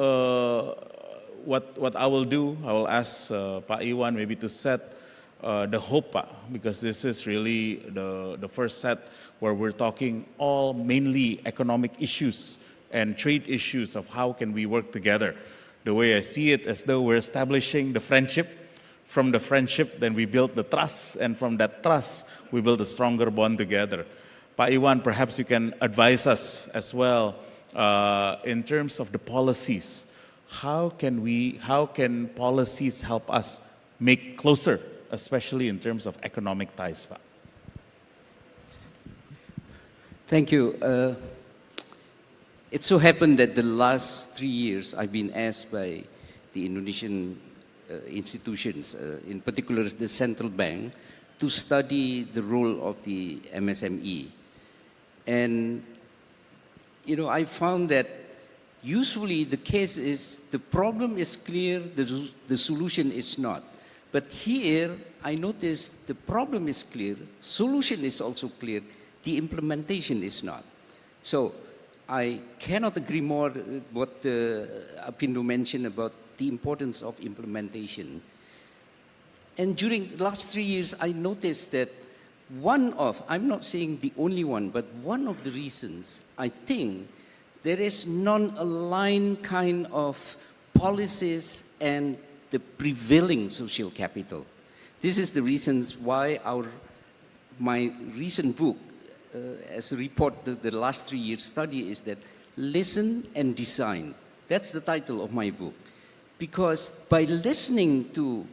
what I will do, I will ask Pak Iwan maybe to set the hope, because this is really the first set where we're talking all mainly economic issues and trade issues of how can we work together. The way I see it, as though we're establishing the friendship. From the friendship, then we build the trust, and from that trust, we build a stronger bond together. Pak Iwan, perhaps you can advise us as well in terms of the policies. How can policies help us make closer, especially in terms of economic ties, Pak? Thank you. It so happened that the last 3 years I've been asked by the Indonesian institutions, in particular the central bank, to study the role of the MSME. And, I found that usually the case is the problem is clear, the solution is not. But here, I noticed the problem is clear, solution is also clear, the implementation is not. So I cannot agree more with what Apindo mentioned about the importance of implementation. And during the last 3 years, I noticed that I'm not saying the only one, but one of the reasons, I think, there is non-aligned kind of policies and the prevailing social capital. This is the reasons why my recent book, as a report, the last 3 years study is that Listen and Design. That's the title of my book. Because by listening to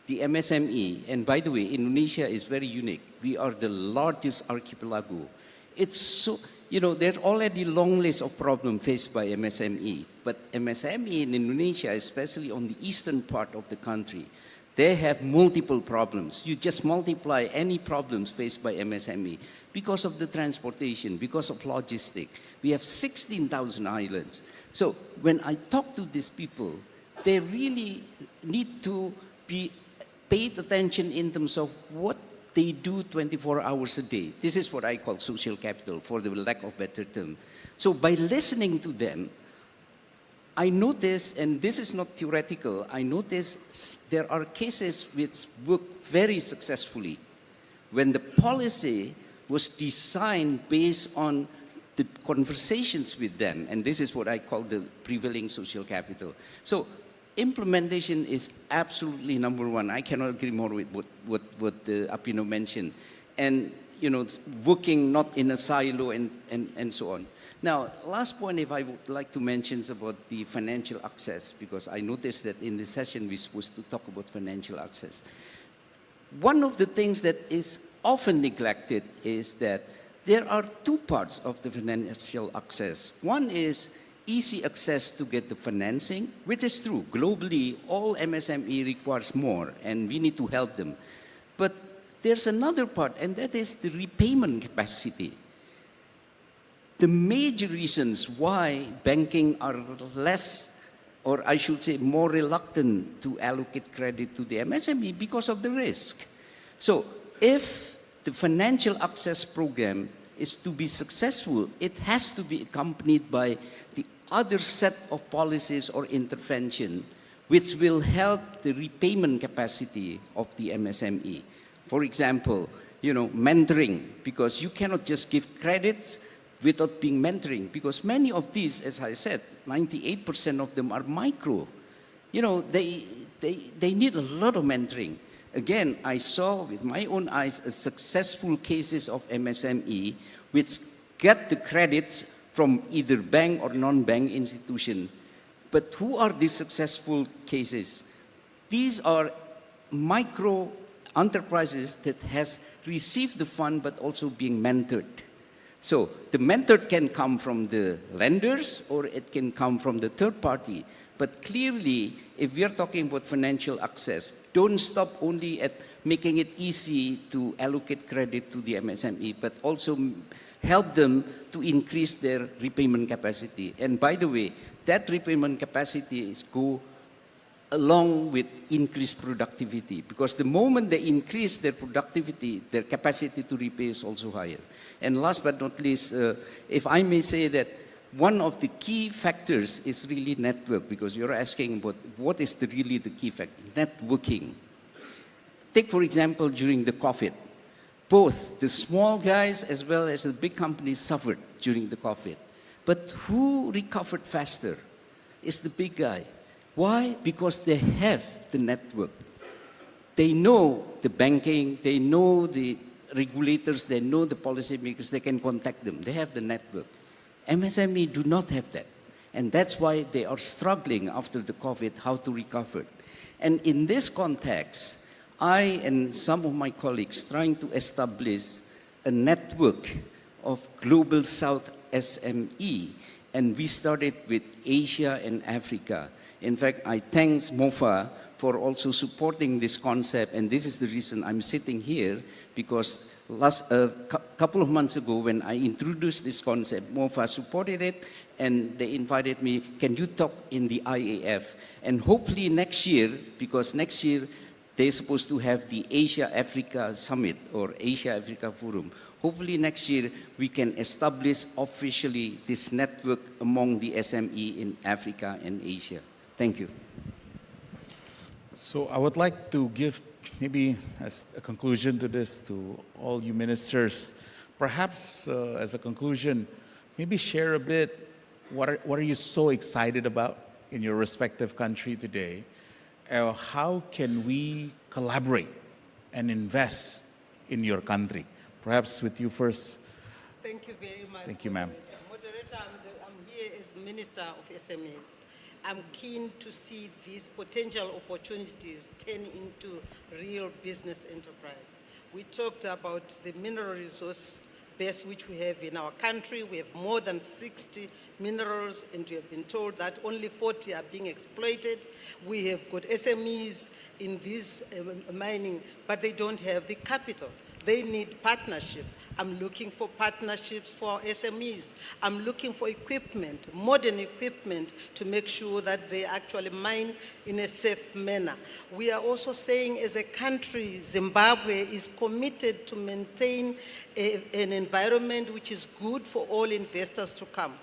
the MSME, and by the way, Indonesia is very unique. We are the largest archipelago. It's so, there are already long list of problems faced by MSME. But MSME in Indonesia, especially on the eastern part of the country, they have multiple problems. You just multiply any problems faced by MSME because of the transportation, because of logistics. We have 16,000 islands. So when I talk to these people, they really need to be paid attention in terms of what they do 24 hours a day. This is what I call social capital, for the lack of better term. So by listening to them, I notice, and this is not theoretical, I notice there are cases which work very successfully when the policy was designed based on the conversations with them, and this is what I call the prevailing social capital. So implementation is absolutely number one. I cannot agree more with what Apino mentioned. And, working not in a silo and so on. Now, last point, if I would like to mention is about the financial access, because I noticed that in this session we're supposed to talk about financial access. One of the things that is often neglected is that there are two parts of the financial access. One is easy access to get the financing, which is true. Globally, all MSME requires more, and we need to help them. But there's another part, and that is the repayment capacity. The major reasons why banking are less, or I should say more reluctant to allocate credit to the MSME because of the risk. So if the financial access program is to be successful, it has to be accompanied by the other set of policies or intervention which will help the repayment capacity of the MSME. For example, mentoring, because you cannot just give credits without being mentoring, because many of these, as I said, 98% of them are micro. They need a lot of mentoring. Again, I saw with my own eyes a successful cases of MSME which get the credits from either bank or non-bank institution. But who are these successful cases? These are micro enterprises that has received the fund but also being mentored. So the mentor can come from the lenders or it can come from the third party. But clearly, if we are talking about financial access, don't stop only at making it easy to allocate credit to the MSME, but also help them to increase their repayment capacity. And by the way, that repayment capacity is go along with increased productivity, because the moment they increase their productivity, their capacity to repay is also higher. And last but not least, if I may say that one of the key factors is really network, because you're asking about what is really the key factor, networking. Take, for example, during the COVID, both the small guys as well as the big companies suffered during the COVID. But who recovered faster is the big guy. Why? Because they have the network. They know the banking, they know the regulators, they know the policymakers, they can contact them. They have the network. MSME do not have that. And that's why they are struggling after the COVID, how to recover. And in this context, I and some of my colleagues trying to establish a network of Global South SME. And we started with Asia and Africa. In fact, I thank MOFA for also supporting this concept. And this is the reason I'm sitting here, because couple of months ago when I introduced this concept, MOFA supported it, and they invited me, can you talk in the IAF? And hopefully next year, because next year they're supposed to have the Asia-Africa Summit or Asia-Africa Forum. Hopefully next year we can establish officially this network among the SME in Africa and Asia. Thank you. So I would like to give maybe as a conclusion to this to all you ministers, perhaps as a conclusion, maybe share a bit, what are you so excited about in your respective country today? How can we collaborate and invest in your country? Perhaps with you first. Thank you very much. Thank you, ma'am. Moderator, I'm here as Minister of SMEs. I'm keen to see these potential opportunities turn into real business enterprise. We talked about the mineral resource base which we have in our country. We have more than 60 minerals, and we have been told that only 40 are being exploited. We have got SMEs in this mining, but they don't have the capital. They need partnership. I'm looking for partnerships for SMEs. I'm looking for equipment, modern equipment, to make sure that they actually mine in a safe manner. We are also saying as a country, Zimbabwe is committed to maintain an environment which is good for all investors to come.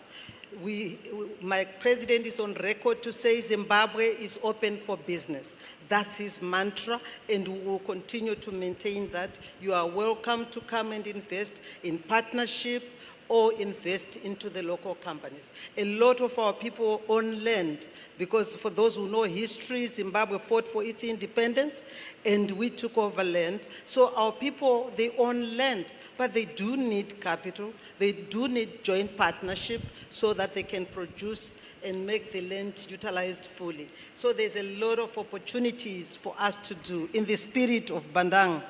My president is on record to say Zimbabwe is open for business. That's his mantra, and we will continue to maintain that. You are welcome to come and invest in partnership or invest into the local companies. A lot of our people own land, because for those who know history, Zimbabwe fought for its independence and we took over land. So our people, they own land, but they do need capital. They do need joint partnership so that they can produce and make the land utilized fully. So there's a lot of opportunities for us to do in the spirit of Bandung.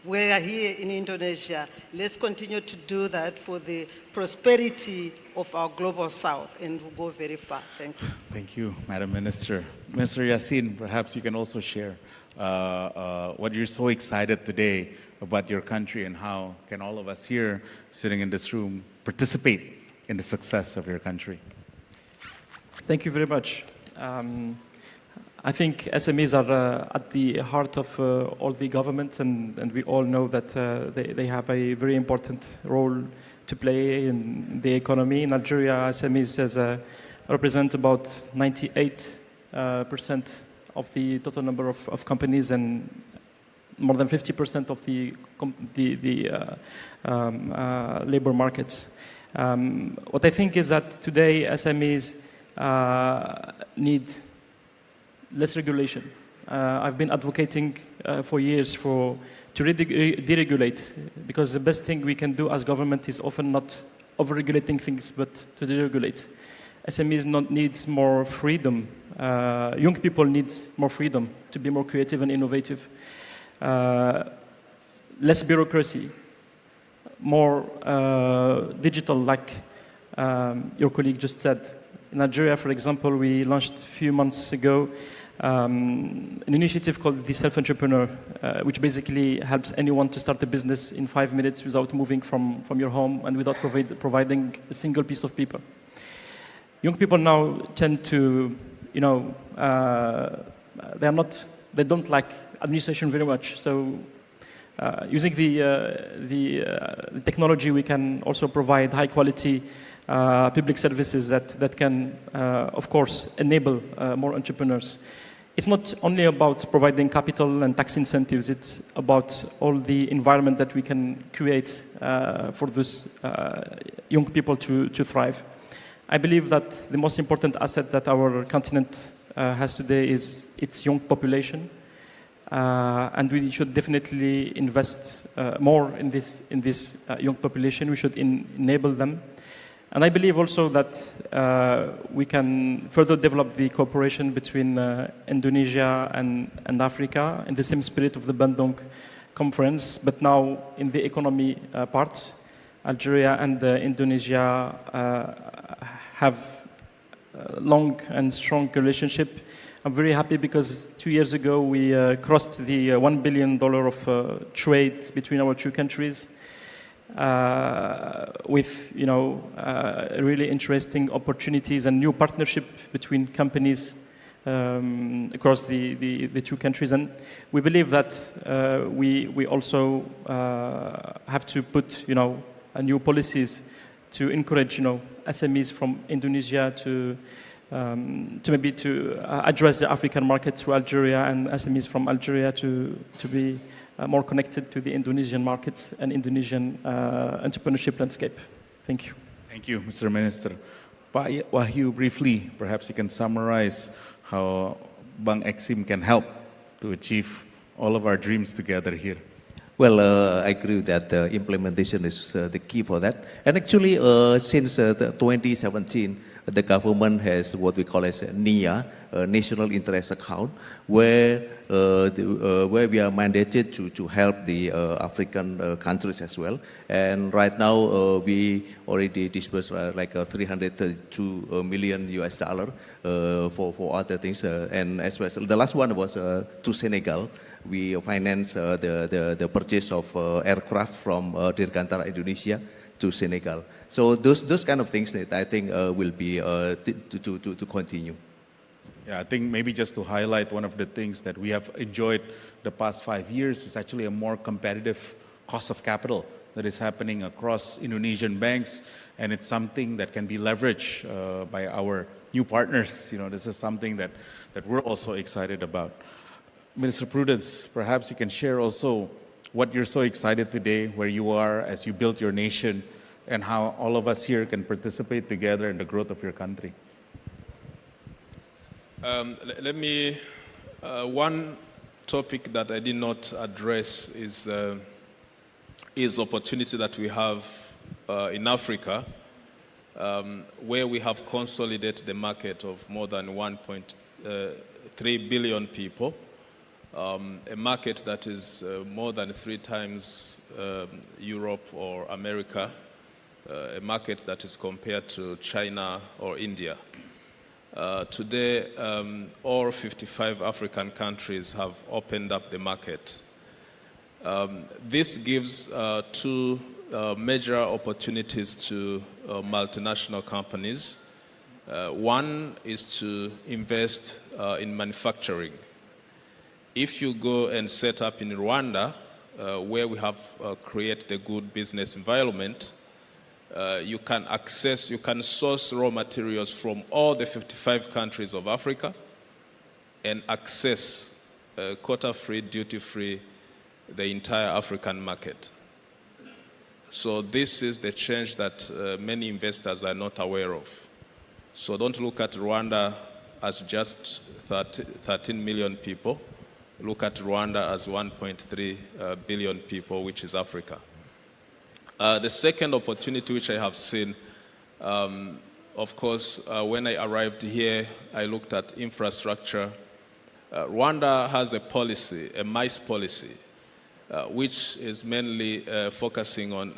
We are here in Indonesia. Let's continue to do that for the prosperity of our global south, and we'll go very far. Thank you. Thank you, Madam Minister. Minister Yassin, perhaps you can also share what you're so excited today about your country, and how can all of us here sitting in this room participate in the success of your country. Thank you very much. I think SMEs are at the heart of all the governments, and we all know that they have a very important role to play in the economy. In Nigeria, SMEs represent about 98% of the total number of companies, and more than 50% of the labor markets. What I think is that today SMEs need less regulation. I've been advocating for years to deregulate, because the best thing we can do as government is often not over-regulating things, but to deregulate. SMEs needs more freedom. Young people need more freedom to be more creative and innovative. Less bureaucracy, more digital, like your colleague just said. In Nigeria, for example, we launched a few months ago an initiative called the Self-Entrepreneur, which basically helps anyone to start a business in 5 minutes without moving from your home and without providing a single piece of paper. Young people now tend to, they don't like administration very much. So using the technology, we can also provide high quality public services that can, of course, enable more entrepreneurs. It's not only about providing capital and tax incentives, it's about all the environment that we can create for those young people to thrive. I believe that the most important asset that our continent has today is its young population. And we should definitely invest more in this young population. We should enable them. And I believe also that we can further develop the cooperation between Indonesia and Africa in the same spirit of the Bandung conference, but now in the economy part. Algeria and Indonesia have a long and strong relationship. I'm very happy because 2 years ago we crossed the $1 billion of trade between our two countries with really interesting opportunities and new partnership between companies across the two countries. And we believe that we also have to put new policies to encourage SMEs from Indonesia to maybe to address the African market through Algeria, and SMEs from Algeria to be more connected to the Indonesian markets and Indonesian entrepreneurship landscape. Thank you. Thank you, Mr. Minister. Pak Wahyu, briefly, perhaps you can summarize how Bank Exim can help to achieve all of our dreams together here. Well, I agree that implementation is the key for that. And actually, since 2017, the government has what we call as NIA, National Interest Account, where we are mandated to help the African countries as well. And right now, we already disbursed like $332 million for other things. And as well, the last one was to Senegal. We financed the purchase of aircraft from Dirgantara Indonesia to Senegal. So those kind of things that I think will be to continue. Yeah, I think maybe just to highlight one of the things that we have enjoyed the past 5 years is actually a more competitive cost of capital that is happening across Indonesian banks, and it's something that can be leveraged by our new partners. This is something that we're also excited about. Minister Prudence, perhaps you can share also what you're so excited today, where you are as you build your nation, and how all of us here can participate together in the growth of your country. Let me, one topic that I did not address is opportunity that we have in Africa, where we have consolidated the market of more than 1.3 billion people. A market that is more than 3 times Europe or America, a market that is compared to China or India. Today, all 55 African countries have opened up the market. This gives 2 major opportunities to multinational companies. One is to invest in manufacturing. If you go and set up in Rwanda, where we have created a good business environment, you can source raw materials from all the 55 countries of Africa and access quota-free, duty-free, the entire African market. So this is the change that many investors are not aware of. So don't look at Rwanda as just 13 million people. Look at Rwanda as 1.3 billion people, which is Africa. The second opportunity which I have seen, of course, when I arrived here, I looked at infrastructure. Rwanda has a policy, a MICE policy, which is mainly focusing on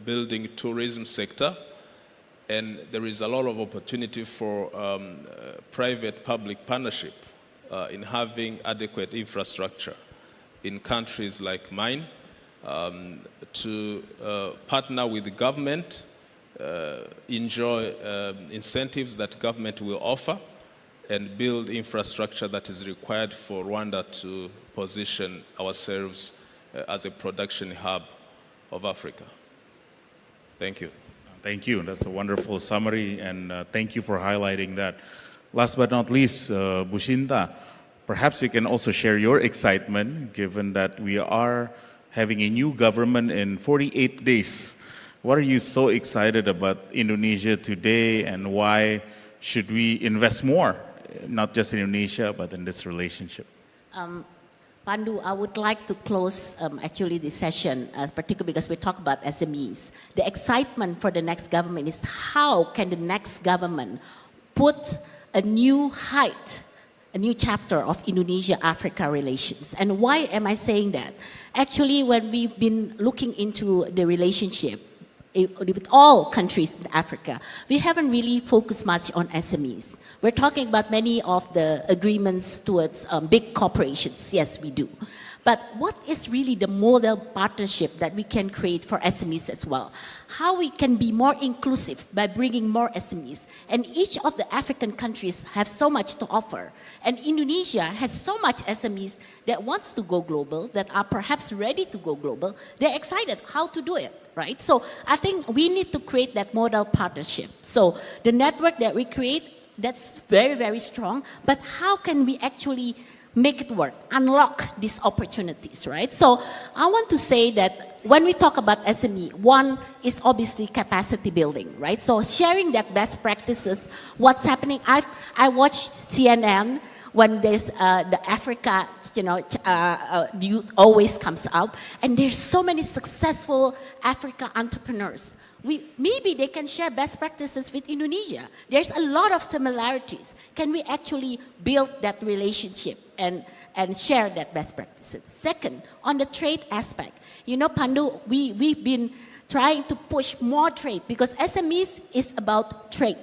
building tourism sector. And there is a lot of opportunity for private-public partnership in having adequate infrastructure in countries like mine, to partner with the government, enjoy incentives that government will offer, and build infrastructure that is required for Rwanda to position ourselves as a production hub of Africa. Thank you. Thank you. That's a wonderful summary, and thank you for highlighting that. Last but not least, Bushinta, perhaps you can also share your excitement, given that we are having a new government in 48 days. What are you so excited about Indonesia today, and why should we invest more, not just in Indonesia, but in this relationship? Pandu, I would like to close actually this session, particularly because we talk about SMEs. The excitement for the next government is how can the next government put a new height, a new chapter of Indonesia-Africa relations. And why am I saying that? Actually, when we've been looking into the relationship with all countries in Africa, we haven't really focused much on SMEs. We're talking about many of the agreements towards big corporations. Yes, we do. But what is really the model partnership that we can create for SMEs as well? How we can be more inclusive by bringing more SMEs. And each of the African countries have so much to offer. And Indonesia has so much SMEs that wants to go global, that are perhaps ready to go global. They're excited how to do it, right? So I think we need to create that model partnership. So the network that we create, that's very, very strong. But how can we actually make it work, unlock these opportunities, right? So I want to say that when we talk about SME, one is obviously capacity building, right? So sharing that best practices, what's happening. I watched CNN when there's the Africa, news always comes out, and there's so many successful Africa entrepreneurs. Maybe they can share best practices with Indonesia. There's a lot of similarities. Can we actually build that relationship and share that best practices? Second, on the trade aspect, Pandu, we've been trying to push more trade because SMEs is about trade,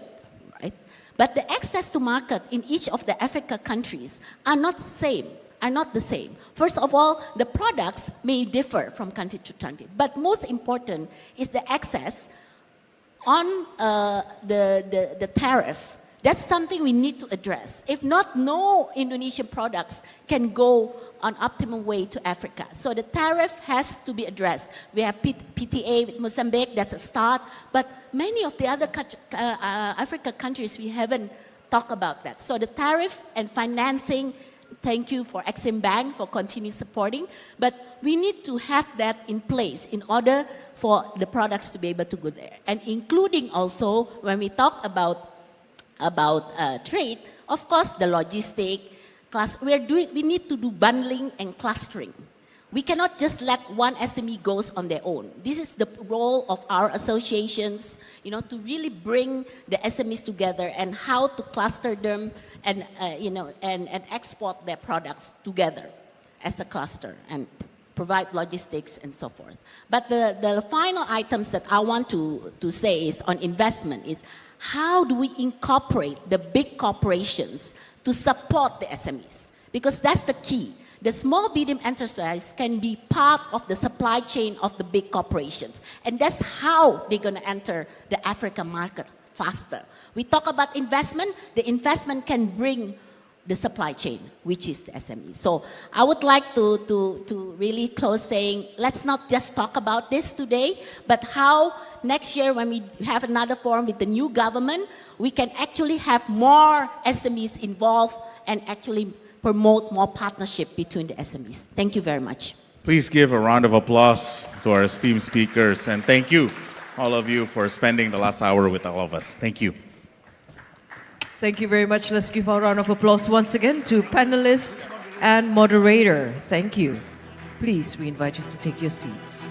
right? But the access to market in each of the Africa countries are not the same. First of all, the products may differ from country to country, but most important is the access on the tariff. That's something we need to address. If not, no Indonesian products can go on optimum way to Africa. So the tariff has to be addressed. We have PTA with Mozambique, that's a start, but many of the other Africa countries, we haven't talked about that. So the tariff and financing. Thank you for Exim Bank for continue supporting. But we need to have that in place in order for the products to be able to go there. And including also, when we talk about trade, of course, the logistic class, we need to do bundling and clustering. We cannot just let one SME goes on their own. This is the role of our associations, to really bring the SMEs together and how to cluster them and export their products together as a cluster and provide logistics and so forth. But the final items that I want to say is on investment is how do we incorporate the big corporations to support the SMEs? Because that's the key. The small medium enterprise can be part of the supply chain of the big corporations. And that's how they're going to enter the African market faster. We talk about investment. The investment can bring the supply chain, which is the SME. So I would like to really close saying, let's not just talk about this today, but how next year when we have another forum with the new government, we can actually have more SMEs involved and actually promote more partnership between the SMEs. Thank you very much. Please give a round of applause to our esteemed speakers, and thank you, all of you, for spending the last hour with all of us. Thank you. Thank you very much. Let's give a round of applause once again to panelists and moderator. Thank you. Please, we invite you to take your seats.